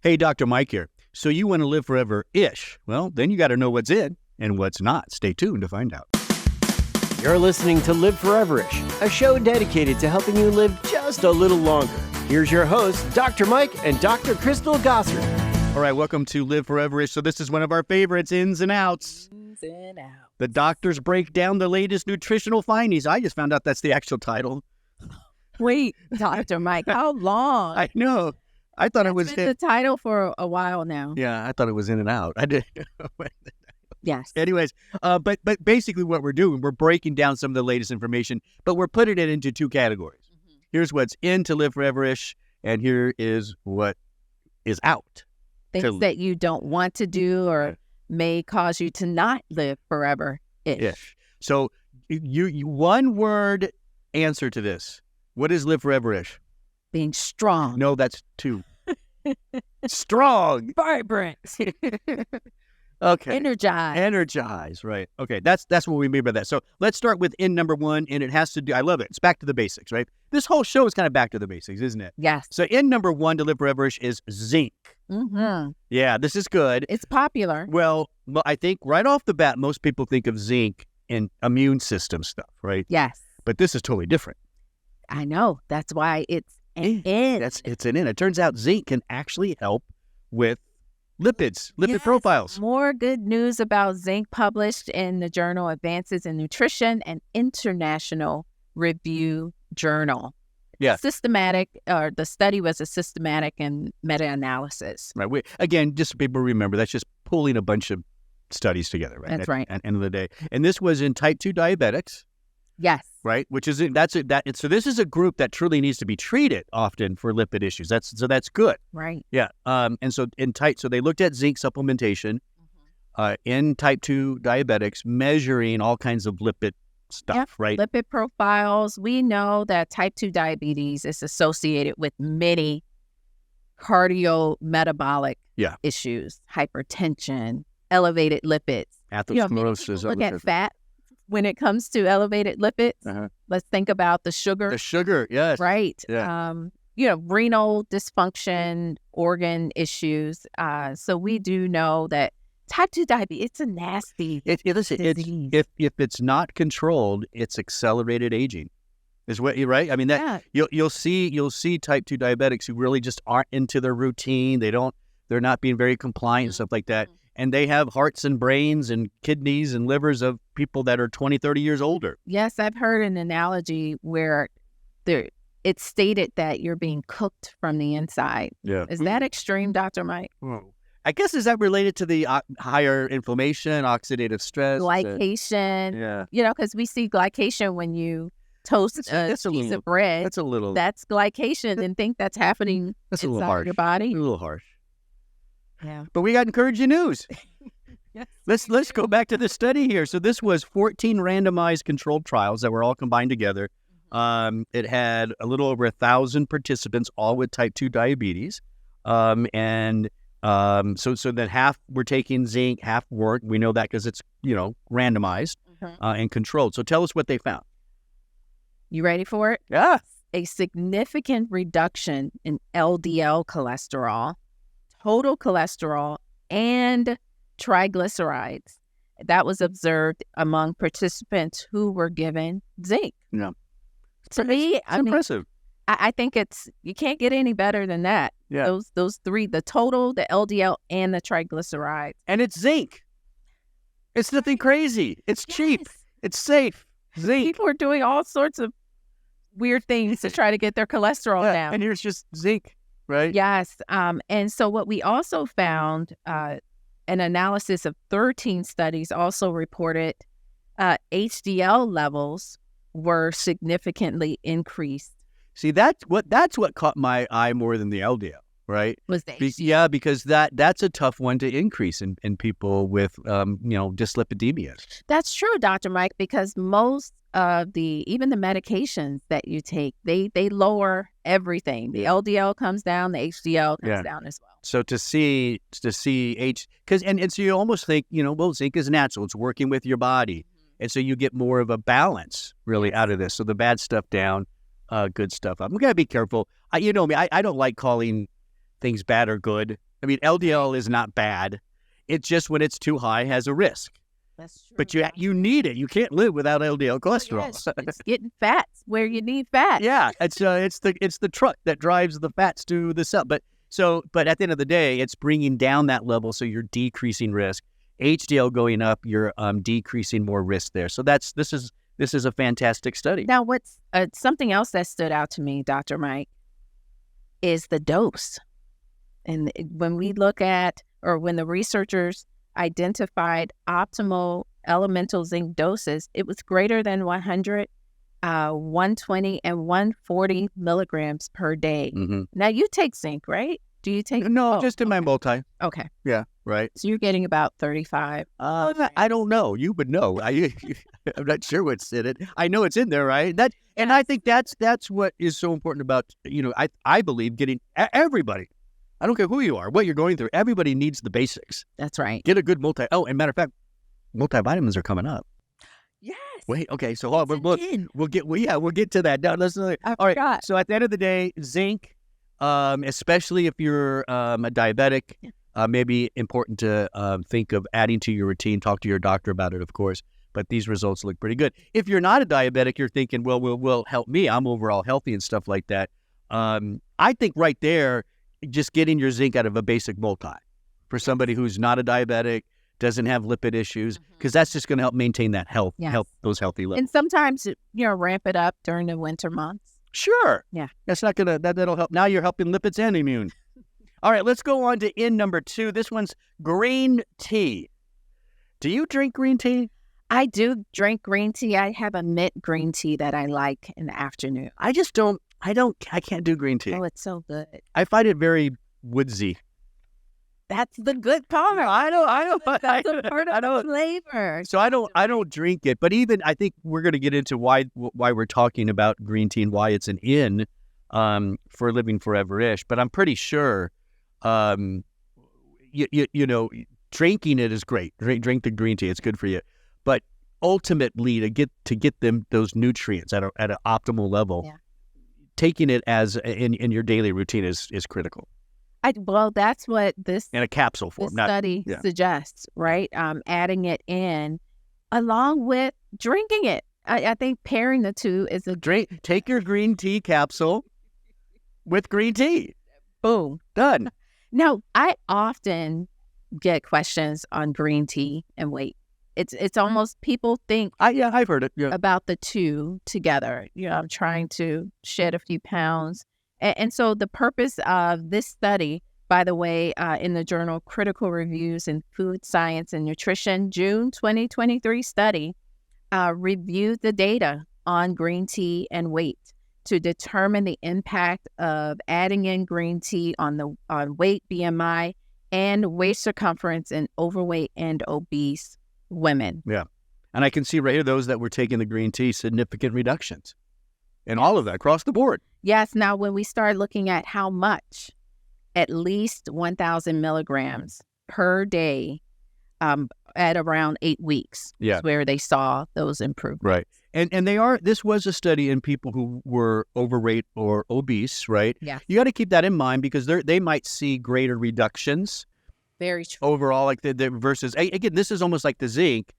Hey, Dr. Mike here. So you want to live forever-ish? Well, then you got to know what's in and what's not. Stay tuned to find out. You're listening to Live Foreverish, a show dedicated to helping you live just a little longer. Here's your hosts, Dr. Mike and Dr. Crystal Gossard. All right, welcome to Live Foreverish. So this is one of our favorites, Ins and Outs. Ins and Outs. The doctors break down the latest nutritional findings. I just found out that's the actual title. Wait, Dr. Mike, how long? I know. I thought it was been the title for a while now. Yeah, I thought it was In and Out. I did. Yes. Anyways, but basically what we're doing, we're breaking down some of the latest information, but we're putting it into two categories. Mm-hmm. Here's what's in to live forever-ish, and here is what is out. Things that you don't want to do or may cause you to not live forever-ish. So you one word answer to this. What is live forever-ish? Being strong. No, that's two. Strong. Vibrant. Okay. Energize, right. Okay, that's what we mean by that. So let's start with in number one, and it has to do, I love it. It's back to the basics, right? This whole show is kind of back to the basics, isn't it? Yes. So in number one to live forever-ish is zinc. Mm-hmm. Yeah, this is good. It's popular. Well, I think right off the bat, most people think of zinc in immune system stuff, right? Yes. But this is totally different. I know. That's why it's an in. It's an in. It turns out zinc can actually help with lipid profiles. More good news about zinc published in the journal Advances in Nutrition and International Review Journal. Yeah. The study was a systematic and meta-analysis. Right. Again, just so people remember, that's just pulling a bunch of studies together, right? That's right. At the end of the day. And this was in type 2 diabetics. Yes. Right. Which is so this is a group that truly needs to be treated often for lipid issues. That's good. Right. Yeah. And so so they looked at zinc supplementation in type 2 diabetics, measuring all kinds of lipid stuff, right? Lipid profiles. We know that type 2 diabetes is associated with many cardiometabolic issues, hypertension, elevated lipids. Atherosclerosis. Look at fat. When it comes to elevated lipids, let's think about the sugar. The sugar, yes. Right. Yeah. Renal dysfunction, organ issues. So we do know that type 2 diabetes, it's a nasty disease. If it's not controlled, it's accelerated aging. Is what you're right? I mean, that you'll see type 2 diabetics who really just aren't into their routine. They're not being very compliant and stuff like that. And they have hearts and brains and kidneys and livers of people that are 20, 30 years older. Yes, I've heard an analogy where it's stated that you're being cooked from the inside. Yeah. Is that extreme, Dr. Mike? Whoa. I guess, is that related to the higher inflammation, oxidative stress? Glycation. Because we see glycation when you toast a piece of bread. That's glycation and think that's happening inside your body. A little harsh. Yeah. But we got encouraging news. Yes. Let's go back to the study here. So this was 14 randomized controlled trials that were all combined together. It had a little over 1,000 participants, all with type 2 diabetes. So that half were taking zinc, half weren't. We know that because it's, randomized and controlled. So tell us what they found. You ready for it? Yeah. A significant reduction in LDL cholesterol, total cholesterol, and triglycerides. That was observed among participants who were given zinc. Yeah. To me, it's impressive. I think you can't get any better than that. Yeah. Those three, the total, the LDL, and the triglycerides. And it's zinc. It's nothing crazy. It's cheap. It's safe. Zinc. People are doing all sorts of weird things to try to get their cholesterol down. And here's just zinc. Right? Yes. And so what we also found, an analysis of 13 studies also reported HDL levels were significantly increased. See, that's what caught my eye more than the LDL, right? Was the HDL. Yeah, because that's a tough one to increase in people with, dyslipidemia. That's true, Dr. Mike, because most of even the medications that you take, they lower everything. The LDL comes down, the HDL comes down as well. So to see and so you almost think, zinc is natural. It's working with your body. And so you get more of a balance really out of this. So the bad stuff down, good stuff up. We got to be careful. You know me, I don't like calling things bad or good. I mean, LDL is not bad. It's just when it's too high has a risk. That's true. But you need it. You can't live without LDL cholesterol. Yes, it's getting fats where you need fat. Yeah, it's the truck that drives the fats to the cell. But at the end of the day, it's bringing down that level, so you're decreasing risk. HDL going up, you're decreasing more risk there. So this is a fantastic study. Now, what's something else that stood out to me, Dr. Mike, is the dose. And when we look at, or when the researchers identified optimal elemental zinc doses, it was greater than 100, 120, and 140 milligrams per day. Mm-hmm. Now, you take zinc, right? Do you take? No, just in my multi. Okay. Yeah, right. So you're getting about 35. I don't know. You would know. I'm not sure what's in it. I know it's in there, right? I think that's what is so important about, I believe getting everybody. I don't care who you are, what you're going through. Everybody needs the basics. That's right. Get a good Oh, and matter of fact, multivitamins are coming up. Yes. Wait. Okay. So hold on. We'll get to that. Now, all right. So at the end of the day, zinc, especially if you're a diabetic, maybe important to think of adding to your routine. Talk to your doctor about it, of course. But these results look pretty good. If you're not a diabetic, you're thinking, well, will help me. I'm overall healthy and stuff like that. I think right there, just getting your zinc out of a basic multi for somebody who's not a diabetic, doesn't have lipid issues, because that's just going to help maintain that health, those healthy levels. And sometimes, ramp it up during the winter months. Sure. Yeah. That'll help. Now you're helping lipids and immune. All right, let's go on to in number 2. This one's green tea. Do you drink green tea? I do drink green tea. I have a mint green tea that I like in the afternoon. I can't do green tea. Oh, it's so good. I find it very woodsy. That's the good part. I know. That's a part of the flavor. So I don't drink it. But even I think we're going to get into why we're talking about green tea and why it's an in for living foreverish. But I'm pretty sure, drinking it is great. Drink the green tea. It's good for you. But ultimately, to get them those nutrients at an optimal level, taking it as in your daily routine is critical. That's what this in a capsule form study suggests, right? Adding it in along with drinking it. I think pairing the two is a drink. Take your green tea capsule with green tea. Boom, done. Now, I often get questions on green tea and weight. It's almost people think I've heard it about the two together. I'm trying to shed a few pounds. And so the purpose of this study, by the way, in the journal Critical Reviews in Food Science and Nutrition, June 2023 study, reviewed the data on green tea and weight to determine the impact of adding in green tea on weight, BMI, and waist circumference in overweight and obese women. Yeah. And I can see right here, those that were taking the green tea, significant reductions in all of that across the board. Yes. Now, when we start looking at how much, at least 1,000 milligrams per day at around 8 weeks is where they saw those improvements. Right. And this was a study in people who were overweight or obese, right? Yeah. You got to keep that in mind because they might see greater reductions. Very true. Overall, like the versus, again, this is almost like the zinc.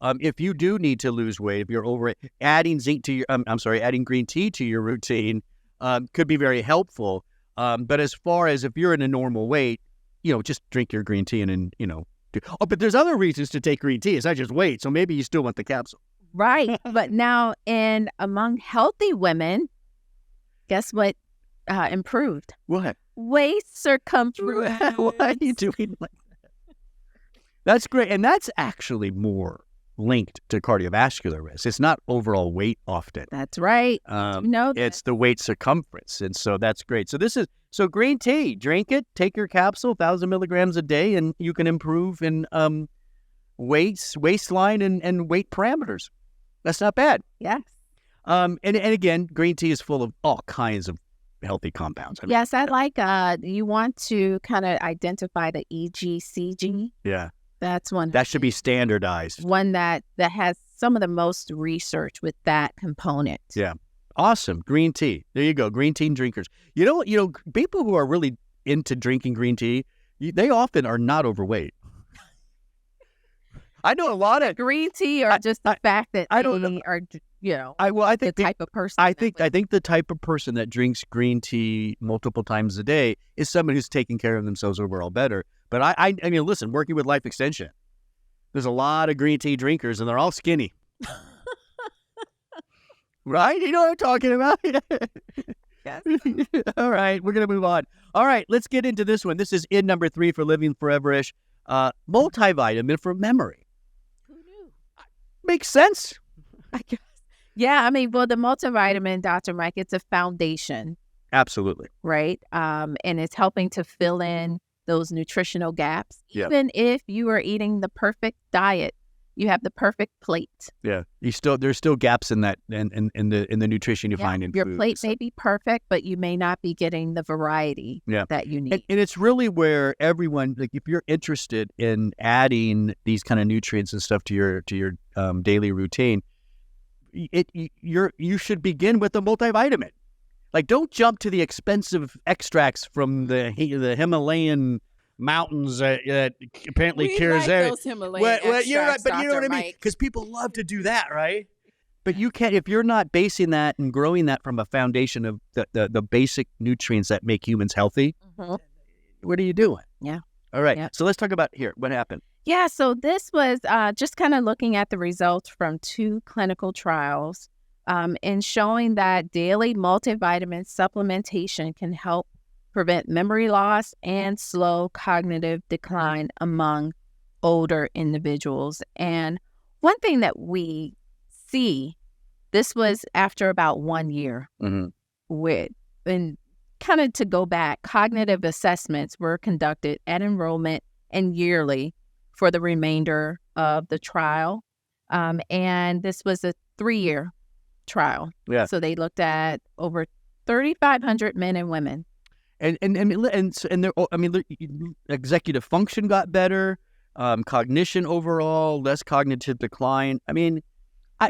If you do need to lose weight, if you're over adding zinc to your, adding green tea to your routine could be very helpful. But as far as if you're in a normal weight, just drink your green tea and but there's other reasons to take green tea. It's not just weight. So maybe you still want the capsule. Right. But now among healthy women, guess what improved? What? Waist circumference. Why are you doing like that? That's great. And that's actually more linked to cardiovascular risk. It's not overall weight often. That's right. It's the weight circumference. And so that's great. So green tea, drink it, take your capsule, 1,000 milligrams a day, and you can improve in waistline and weight parameters. That's not bad. Yes. And again, green tea is full of all kinds of healthy compounds. Yes, I like, you want to kind of identify the EGCG. Yeah. That's one. That should be standardized. One that has some of the most research with that component. Yeah. Awesome. Green tea. There you go. Green tea drinkers. People who are really into drinking green tea, they often are not overweight. I know a lot of green tea, or just the fact that I don't know. they are, I think the type of person. I think the type of person that drinks green tea multiple times a day is someone who's taking care of themselves overall better. But I mean, listen, working with Life Extension, there's a lot of green tea drinkers, and they're all skinny. Right? You know what I'm talking about? Yes. All right, we're going to move on. All right, let's get into this one. This is in number 3 for Living Foreverish. Multivitamin for memory. Who knew? Makes sense. I guess. Yeah, I mean, well, the multivitamin, Dr. Mike, it's a foundation, Absolutely. right? And it's helping to fill in those nutritional gaps. Yeah. Even if you are eating the perfect diet, you have the perfect plate. Yeah, there's still gaps in that in the nutrition you find in your food. plate may be perfect, but you may not be getting the variety that you need. And it's really where everyone, like, if you're interested in adding these kind of nutrients and stuff to your daily routine, you should begin with the multivitamin. Like, don't jump to the expensive extracts from the Himalayan mountains that apparently cures everything. Well, you're right, but you know what I mean? Because people love to do that, right? But you can't, if you're not basing that and growing that from a foundation of the basic nutrients that make humans healthy, what are you doing? Yeah. All right. Yeah. So let's talk about what happened. Yeah. So this was just kind of looking at the results from 2 clinical trials and showing that daily multivitamin supplementation can help prevent memory loss and slow cognitive decline among older individuals. And one thing that we see, this was after about 1 year, and kind of to go back, cognitive assessments were conducted at enrollment and yearly for the remainder of the trial. And this was a 3-year trial. Yeah. So they looked at over 3,500 men and women. And their, I mean, executive function got better, cognition overall, less cognitive decline. I mean,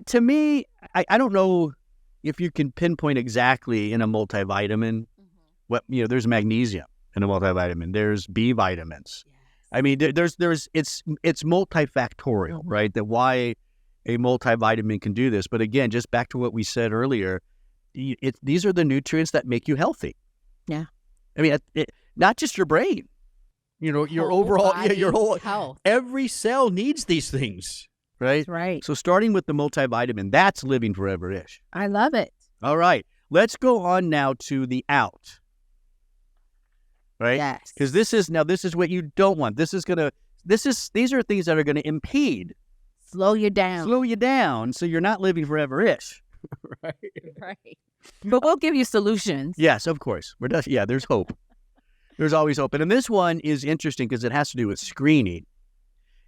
to me, I don't know if you can pinpoint exactly in a multivitamin what, there's magnesium in a multivitamin. There's B vitamins. Yes. I mean, it's multifactorial, right? That why a multivitamin can do this. But again, just back to what we said earlier, these are the nutrients that make you healthy. Yeah. I mean, not just your brain, your overall, your whole health. Every cell needs these things, right? That's right. So starting with the multivitamin, that's Living Foreverish. I love it. All right, let's go on now to the out, right? Yes. Because this is what you don't want. These are things that are going to impede, slow you down, so you're not living forever-ish, right? Right. But we'll give you solutions. Yes, of course. There's hope. There's always hope. And this one is interesting because it has to do with screening,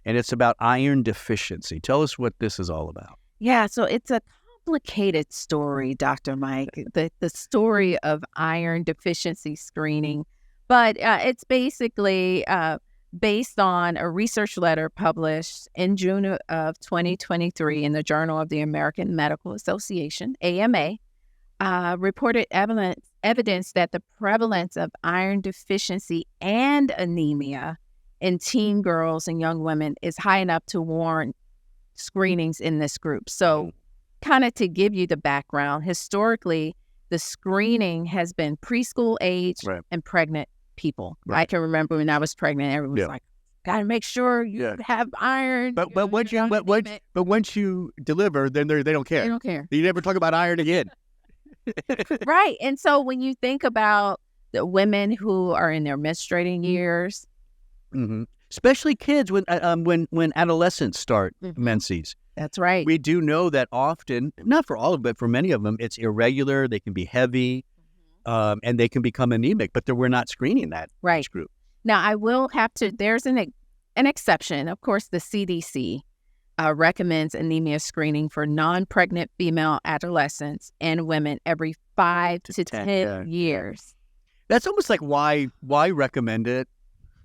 and it's about iron deficiency. Tell us what this is all about. Yeah, so it's a complicated story, Dr. Mike, the story of iron deficiency screening. But it's basically based on a research letter published in June of 2023 in the Journal of the American Medical Association, AMA, reported evidence that the prevalence of iron deficiency and anemia in teen girls and young women is high enough to warrant screenings in this group. So kind of to give you the background, historically, the screening has been preschool age and pregnant people. Right. I can remember when I was pregnant, everyone was like, got to make sure you have iron. But once you deliver, then they don't care. They don't care. You never talk about iron again. Right. And so when you think about the women who are in their menstruating years, especially kids when adolescents start menses. That's right. We do know that often, not for all of them, but for many of them, it's irregular. They can be heavy, and they can become anemic. But we're not screening that age group. Now, I will have to. There's an exception. Of course, the CDC recommends anemia screening for non-pregnant female adolescents and women every 5 to 10 years. That's almost like why recommend it?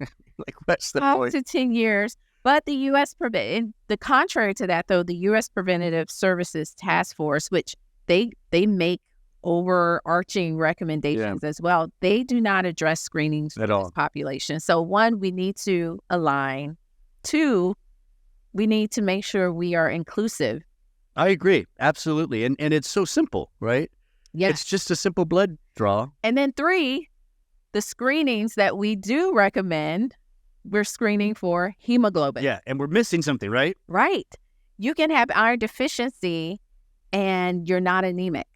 Like, what's the point? 5 to 10 years. But the U.S. the contrary to that, though, the U.S. Preventative Services Task Force, which they make overarching recommendations as well. They do not address screenings for this population. So 1, we need to align. 2, we need to make sure we are inclusive. I agree. Absolutely. And it's so simple, right? Yes. It's just a simple blood draw. And then 3, the screenings that we do recommend, we're screening for hemoglobin. Yeah. And we're missing something, right? Right. You can have iron deficiency and you're not anemic.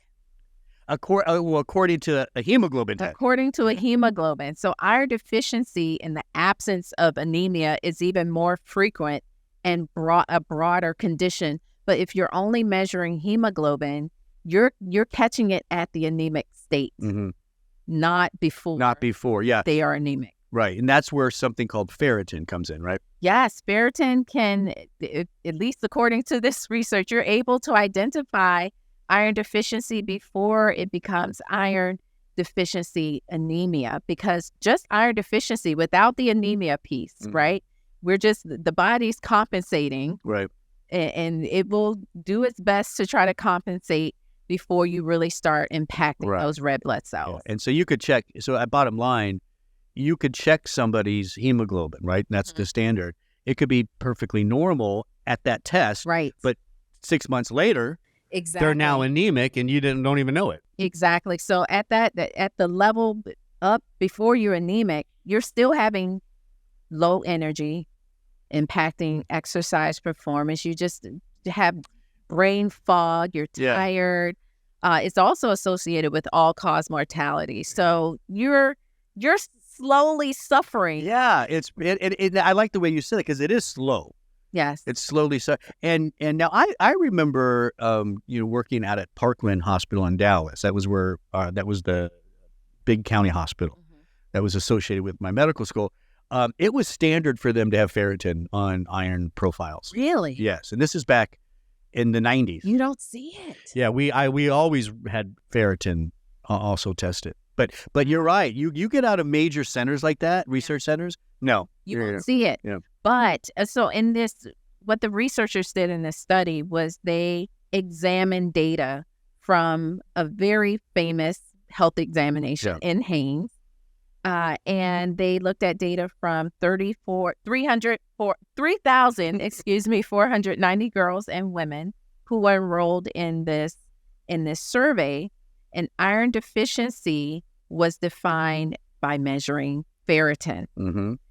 According to a hemoglobin test. According to a hemoglobin. So iron deficiency in the absence of anemia is even more frequent and a broader condition. But if you're only measuring hemoglobin, you're catching it at the anemic state, not before. Not before, yeah. They are anemic. Right. And that's where something called ferritin comes in, right? Yes, ferritin can, at least according to this research, you're able to identify iron deficiency before it becomes iron deficiency anemia, because just iron deficiency without the anemia piece, right? We're just, the body's compensating. Right. And it will do its best to try to compensate before you really start impacting those red blood cells. Yeah. And so you could check, so at bottom line, you could check somebody's hemoglobin, right? And that's the standard. It could be perfectly normal at that test. Right. But 6 months later, they're now anemic and you don't even know it. Exactly. So at the level up before you're anemic, you're still having low energy, impacting exercise performance. You just have brain fog. You're tired. It's also associated with all-cause mortality. So you're slowly suffering. Yeah, I like the way you said it because it is slow. Yes, it's slowly so. And now I remember working out at Parkland Hospital in Dallas. That was where that was the big county hospital that was associated with my medical school. It was standard for them to have ferritin on iron profiles. Really? Yes, and this is back in the 90s. You don't see it. Yeah, we always had ferritin also tested. But you're right. You get out of major centers like that, research centers, no. You won't see it. Yeah. But so in this, what the researchers did in this study was they examined data from a very famous health examination in Haynes. And they looked at data from 3,490 girls and women who were enrolled in this survey. And iron deficiency was defined by measuring ferritin.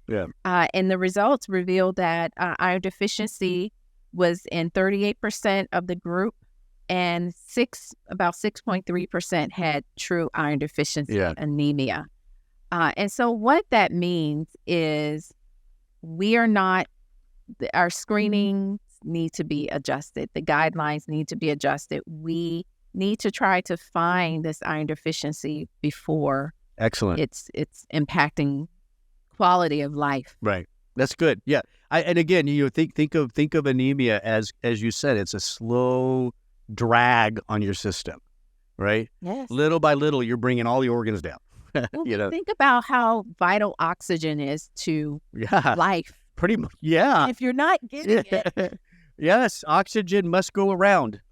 Yeah. And the results revealed that iron deficiency was in 38% of the group, and about 6.3% had true iron deficiency anemia. And so what that means is our screenings need to be adjusted. The guidelines need to be adjusted. We need to try to find this iron deficiency before it's impacting quality of life. Right. That's good. Yeah. And again, think of anemia as you said, it's a slow drag on your system, right? Yes. Little by little, you're bringing all the organs down. Well, think about how vital oxygen is to life. Pretty much. Yeah. If you're not getting it. Yes. Oxygen must go around.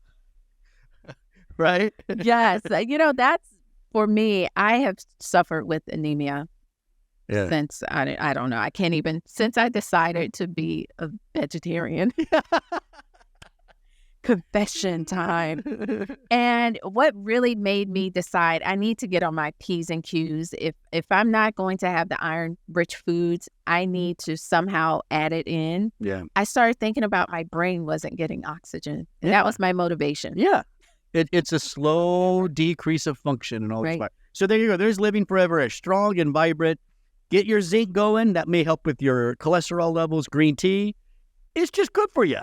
Right? Yes. That's, for me, I have suffered with anemia since, I don't know, I can't even, since I decided to be a vegetarian. Confession time. And what really made me decide I need to get on my P's and Q's. If I'm not going to have the iron-rich foods, I need to somehow add it in. Yeah. I started thinking about my brain wasn't getting oxygen. And that was my motivation. Yeah. It's a slow decrease of function and all that. So there you go. There's Living Foreverish, strong and vibrant. Get your zinc going. That may help with your cholesterol levels. Green tea. It's just good for you,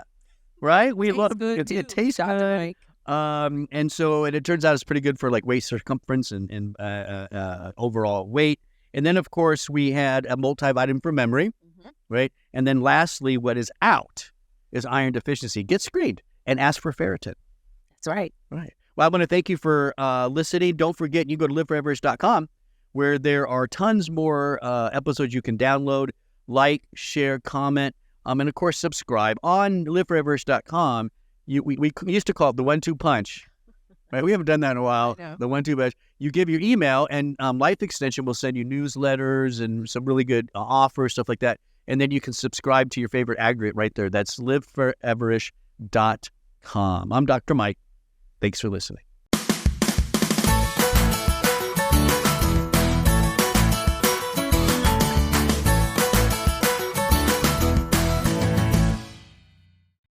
right? We love it. It tastes good. And it turns out it's pretty good for like waist circumference and overall weight. And then, of course, we had a multivitamin for memory, right? And then lastly, what is out is iron deficiency. Get screened and ask for ferritin. That's right. Right. Well, I want to thank you for listening. Don't forget, you go to liveforeverish.com where there are tons more episodes you can download, like, share, comment, and of course, subscribe. On liveforeverish.com, we used to call it the 1-2 punch. Right? We haven't done that in a while. I know. The 1-2 batch. You give your email, and Life Extension will send you newsletters and some really good offers, stuff like that. And then you can subscribe to your favorite aggregate right there. That's liveforeverish.com. I'm Dr. Mike. Thanks for listening.